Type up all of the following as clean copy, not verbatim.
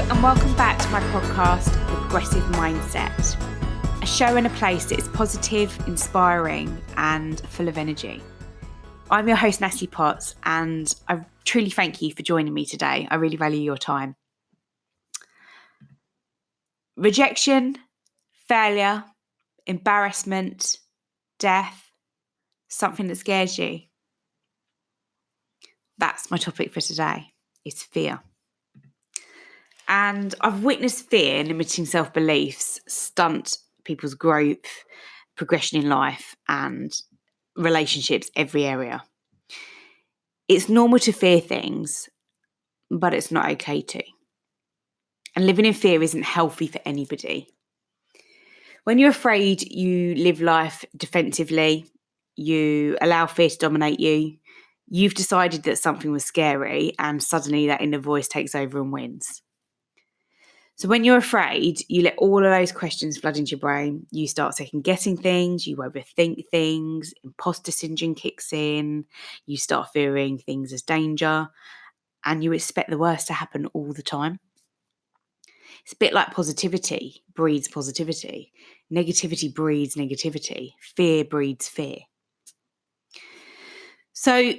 and welcome back to my podcast, Progressive Mindset, a show and a place that is positive, inspiring, and full of energy. I'm your host, Natalie Potts, and I truly thank you for joining me today. I really value your time. Rejection, failure, embarrassment, death, something that scares you. That's my topic for today, is fear. And I've witnessed fear limiting self-beliefs stunt people's growth, progression in life, and relationships, every area. It's normal to fear things, but it's not okay to. And living in fear isn't healthy for anybody. When you're afraid, you live life defensively, you allow fear to dominate you, you've decided that something was scary, and suddenly that inner voice takes over and wins. So when you're afraid, you let all of those questions flood into your brain. You start second-guessing things, you overthink things, imposter syndrome kicks in, you start fearing things as danger, and you expect the worst to happen all the time. It's a bit like positivity breeds positivity. Negativity breeds negativity. Fear breeds fear. So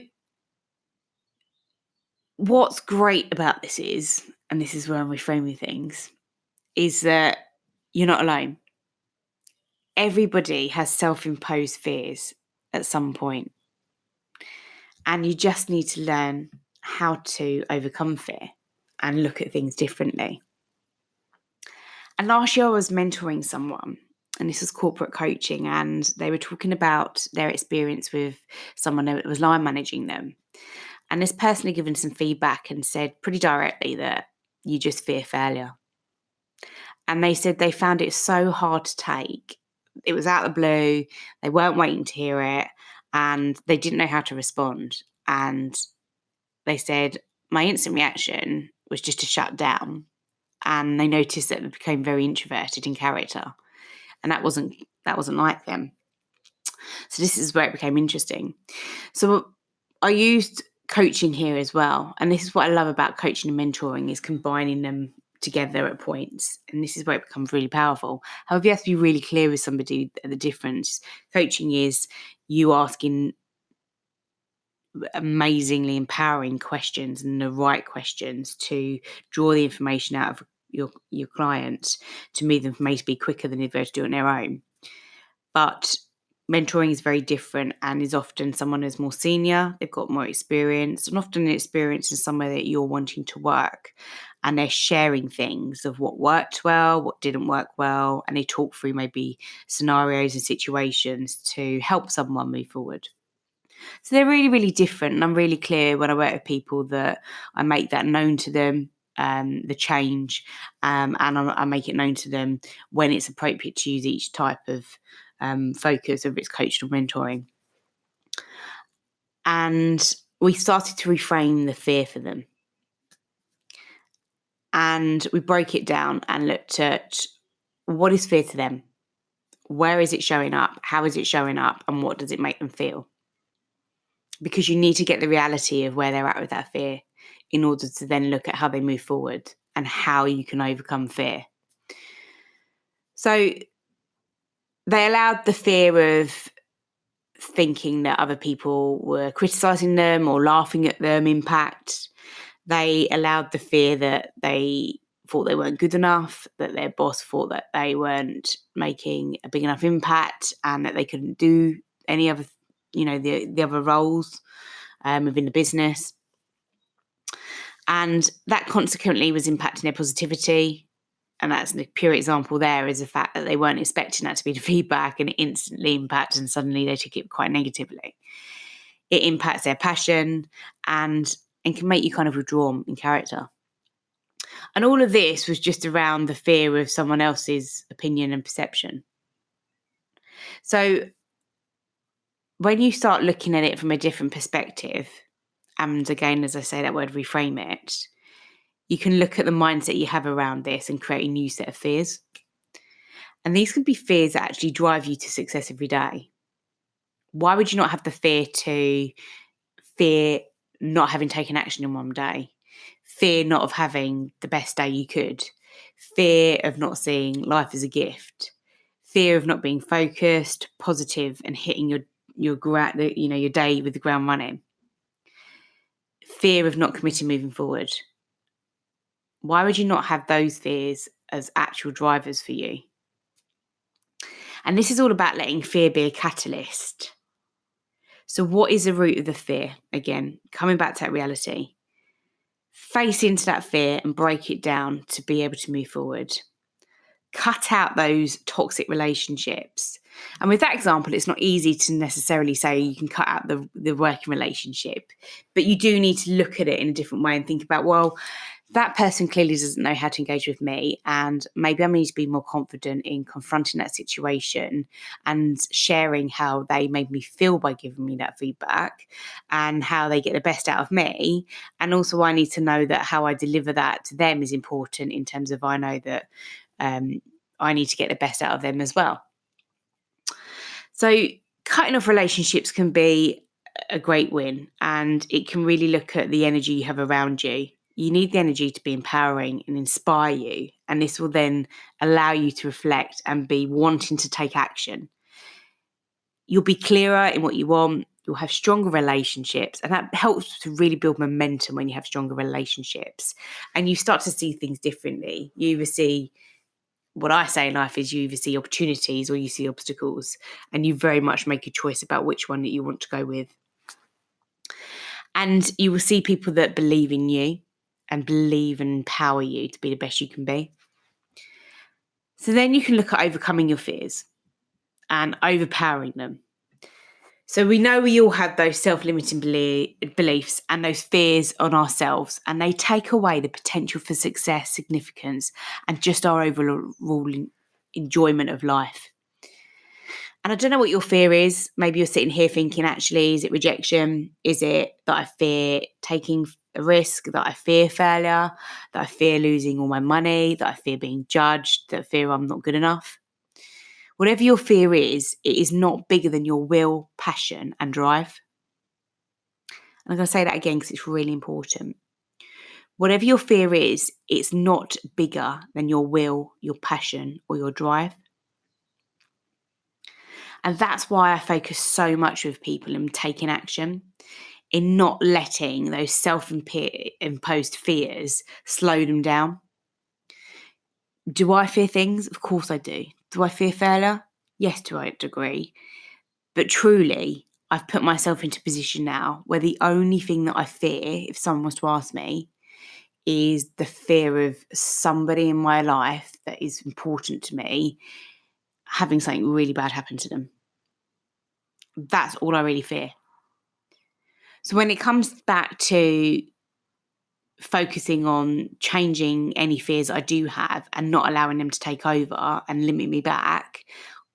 what's great about this is, and this is where I'm reframing things, is that you're not alone. Everybody has self-imposed fears at some point. And you just need to learn how to overcome fear and look at things differently. And last year I was mentoring someone, and this was corporate coaching, and they were talking about their experience with someone that was line managing them. And this person had given some feedback and said pretty directly that you just fear failure. And they said they found it so hard to take. It was out of the blue. They weren't waiting to hear it, and they didn't know how to respond. And they said my instant reaction was just to shut down. And they noticed that they became very introverted in character, and that wasn't like them. So this is where it became interesting. So I used coaching here as well, and this is what I love about coaching and mentoring, is combining them together at points, and this is where it becomes really powerful. However, you have to be really clear with somebody the difference. Coaching is you asking amazingly empowering questions and the right questions to draw the information out of your client to move the information to be quicker than if they were to do it on their own. But mentoring is very different, and is often someone who's more senior, they've got more experience, and often the experience is somewhere that you're wanting to work, and they're sharing things of what worked well, what didn't work well, and they talk through maybe scenarios and situations to help someone move forward. So they're really, really different, and I'm really clear when I work with people that I make that known to them, the change, and I make it known to them when it's appropriate to use each type of focus, whether it's coaching or mentoring. And we started to reframe the fear for them. And we broke it down and looked at what is fear to them? Where is it showing up? How is it showing up? And what does it make them feel? Because you need to get the reality of where they're at with that fear in order to then look at how they move forward and how you can overcome fear. So they allowed the fear of thinking that other people were criticising them or laughing at them impact. They allowed the fear that they thought they weren't good enough, that their boss thought that they weren't making a big enough impact, and that they couldn't do any other, the other roles within the business. And that consequently was impacting their positivity. And that's the pure example there, is the fact that they weren't expecting that to be the feedback, and it instantly impacted, and suddenly they took it quite negatively. It impacts their passion and can make you kind of withdrawn in character. And all of this was just around the fear of someone else's opinion and perception. So when you start looking at it from a different perspective, and again, as I say that word, reframe it, you can look at the mindset you have around this and create a new set of fears. And these can be fears that actually drive you to success every day. Why would you not have the fear not having taken action in one day? fear not of having the best day you could, fear of not seeing life as a gift, fear of not being focused, positive, and hitting your day with the ground running, fear of not committing moving forward. Why would you not have those fears as actual drivers for you? And this is all about letting fear be a catalyst. So what is the root of the fear? Again, coming back to that reality. Face into that fear and break it down to be able to move forward. Cut out those toxic relationships. And with that example, it's not easy to necessarily say you can cut out the working relationship, but you do need to look at it in a different way and think about, well, that person clearly doesn't know how to engage with me, and maybe I need to be more confident in confronting that situation and sharing how they made me feel by giving me that feedback and how they get the best out of me. And also I need to know that how I deliver that to them is important in terms of I know that I need to get the best out of them as well. So cutting off relationships can be a great win, and it can really look at the energy you have around you. You need the energy to be empowering and inspire you, and this will then allow you to reflect and be wanting to take action. You'll be clearer in what you want. You'll have stronger relationships, and that helps to really build momentum when you have stronger relationships. And you start to see things differently. You either see, what I say in life is, you either see opportunities or you see obstacles, and you very much make a choice about which one that you want to go with. And you will see people that believe in you and believe and empower you to be the best you can be. So then you can look at overcoming your fears and overpowering them. So we know we all have those self-limiting beliefs and those fears on ourselves, and they take away the potential for success, significance, and just our overall enjoyment of life. And I don't know what your fear is. Maybe you're sitting here thinking, actually, is it rejection? Is it that I fear taking a risk, that I fear failure, that I fear losing all my money, that I fear being judged, that I fear I'm not good enough? Whatever your fear is, it is not bigger than your will, passion, and drive. And I'm going to say that again because it's really important. Whatever your fear is, it's not bigger than your will, your passion, or your drive. And that's why I focus so much with people in taking action, in not letting those self-imposed fears slow them down. Do I fear things? Of course I do. Do I fear failure? Yes, to a degree. But truly, I've put myself into a position now where the only thing that I fear, if someone was to ask me, is the fear of somebody in my life that is important to me having something really bad happen to them. That's all I really fear. So when it comes back to focusing on changing any fears I do have and not allowing them to take over and limit me back,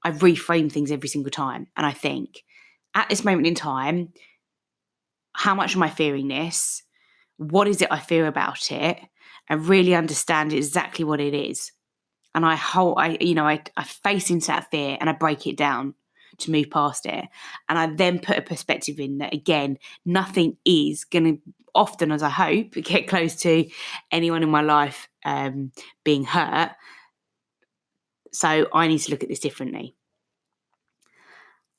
I reframe things every single time. And I think, at this moment in time, how much am I fearing this? What is it I fear about it? And really understand exactly what it is. And I face into that fear and I break it down to move past it. And I then put a perspective in that, again, nothing is going to, often as I hope, get close to anyone in my life being hurt. So I need to look at this differently.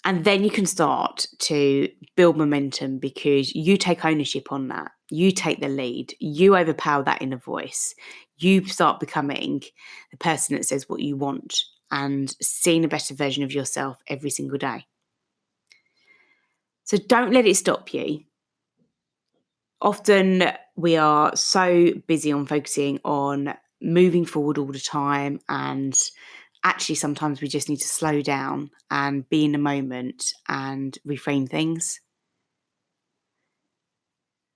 And then you can start to build momentum because you take ownership on that. You take the lead. You overpower that inner voice. You start becoming the person that says what you want and seeing a better version of yourself every single day. So don't let it stop you. Often we are so busy on focusing on moving forward all the time, and actually sometimes we just need to slow down and be in the moment and reframe things.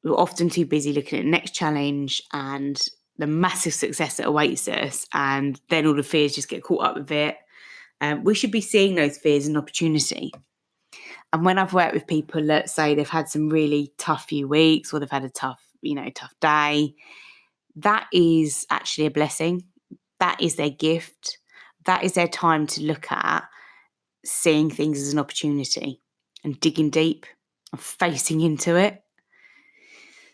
We're often too busy looking at the next challenge and the massive success that awaits us, and then all the fears just get caught up with it. We should be seeing those fears as an opportunity. And when I've worked with people, let's say they've had some really tough few weeks or they've had a tough day, that is actually a blessing. That is their gift. That is their time to look at seeing things as an opportunity and digging deep and facing into it.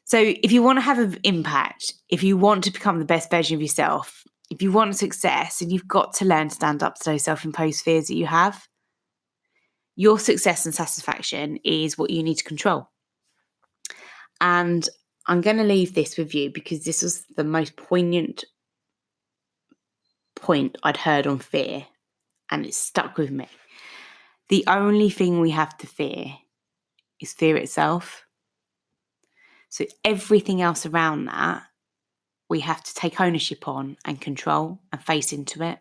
So if you want to have an impact, if you want to become the best version of yourself, if you want success, then you've got to learn to stand up to those self-imposed fears that you have. Your success and satisfaction is what you need to control. And I'm going to leave this with you because this was the most poignant point I'd heard on fear, and it stuck with me. The only thing we have to fear is fear itself. So everything else around that, we have to take ownership on and control and face into it.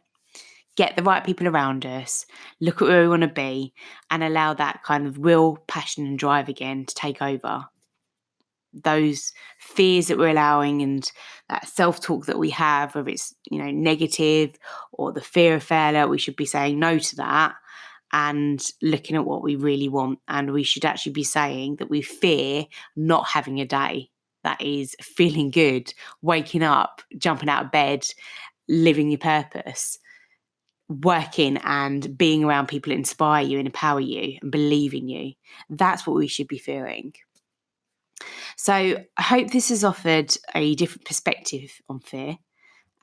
Get the right people around us, look at where we want to be, and allow that kind of will, passion and drive again to take over. Those fears that we're allowing and that self-talk that we have, whether it's, negative or the fear of failure, we should be saying no to that and looking at what we really want. And we should actually be saying that we fear not having a day that is feeling good, waking up, jumping out of bed, living your purpose, working and being around people that inspire you and empower you and believe in you. That's what we should be fearing. So I hope this has offered a different perspective on fear,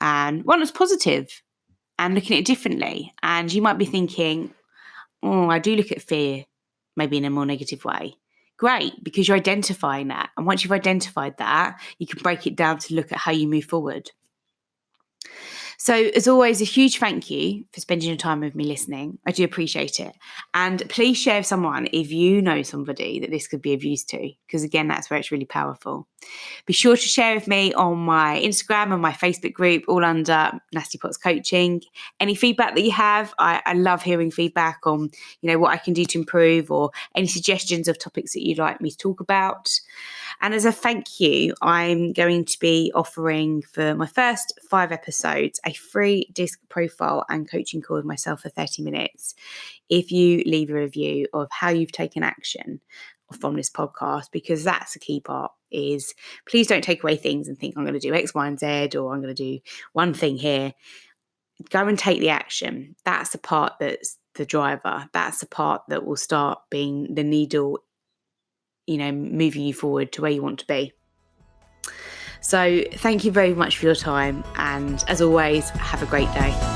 and one that's positive and looking at it differently. And you might be thinking, I do look at fear maybe in a more negative way. Great, because you're identifying that. And once you've identified that, you can break it down to look at how you move forward. So as always, a huge thank you for spending your time with me listening. I do appreciate it. And please share with someone if you know somebody that this could be of use to, because again, that's where it's really powerful. Be sure to share with me on my Instagram and my Facebook group, all under Natalie Potts Coaching. Any feedback that you have, I love hearing feedback on, what I can do to improve, or any suggestions of topics that you'd like me to talk about. And as a thank you, I'm going to be offering for my first 5 episodes a free disc profile and coaching call with myself for 30 minutes. If you leave a review of how you've taken action from this podcast, because that's a key part, is please don't take away things and think I'm going to do X, Y, and Z, or I'm going to do one thing here. Go and take the action. That's the part that's the driver. That's the part that will start being the needle, moving you forward to where you want to be. So thank you very much for your time. And as always, have a great day.